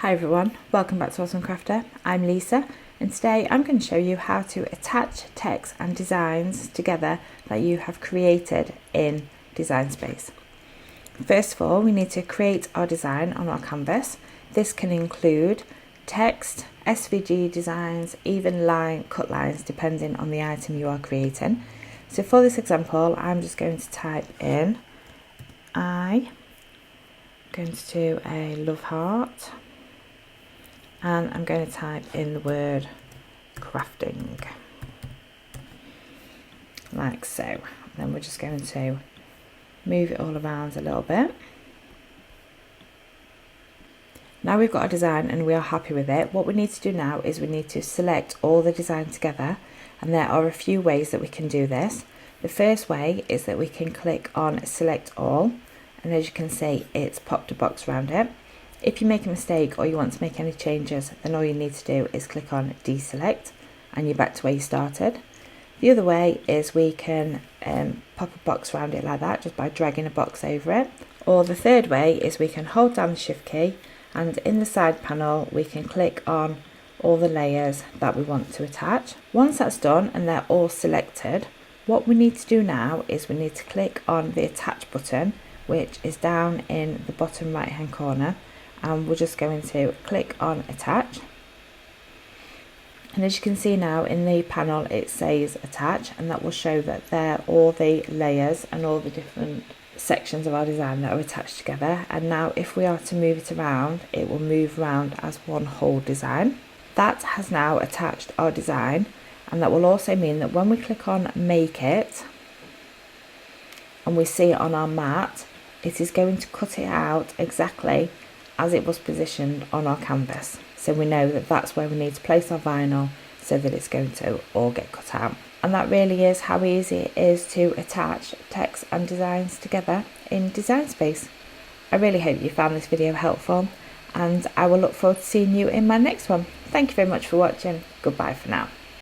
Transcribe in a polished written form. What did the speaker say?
Hi everyone, welcome back to Awesome Crafter. I'm Lisa and today I'm going to show you how to attach text and designs together that you have created in Design Space. First of all, we need to create our design on our canvas. This can include text, SVG designs, even cut lines depending on the item you are creating. So for this example, I'm just going to type in I'm going to do a love heart. And I'm going to type in the word crafting, like so. And then we're just going to move it all around a little bit. Now we've got our design and we are happy with it. What we need to do now is we need to select all the design together, and there are a few ways that we can do this. The first way is that we can click on select all, and as you can see it's popped a box around it. If you make a mistake or you want to make any changes, then all you need to do is click on deselect and you're back to where you started. The other way is we can pop a box around it like that just by dragging a box over it. Or the third way is we can hold down the shift key and in the side panel we can click on all the layers that we want to attach. Once that's done and they're all selected, what we need to do now is we need to click on the attach button, which is down in the bottom right hand corner. And we're just going to click on attach, and as you can see now in the panel it says attach, and that will show that there are all the layers and all the different sections of our design that are attached together. And now if we are to move it around, it will move around as one whole design. That has now attached our design, and that will also mean that when we click on make it and we see it on our mat, it is going to cut it out exactly as it was positioned on our canvas. So we know that that's where we need to place our vinyl so that it's going to all get cut out. And that really is how easy it is to attach text and designs together in Design Space. I really hope you found this video helpful, and I will look forward to seeing you in my next one. Thank you very much for watching. Goodbye for now.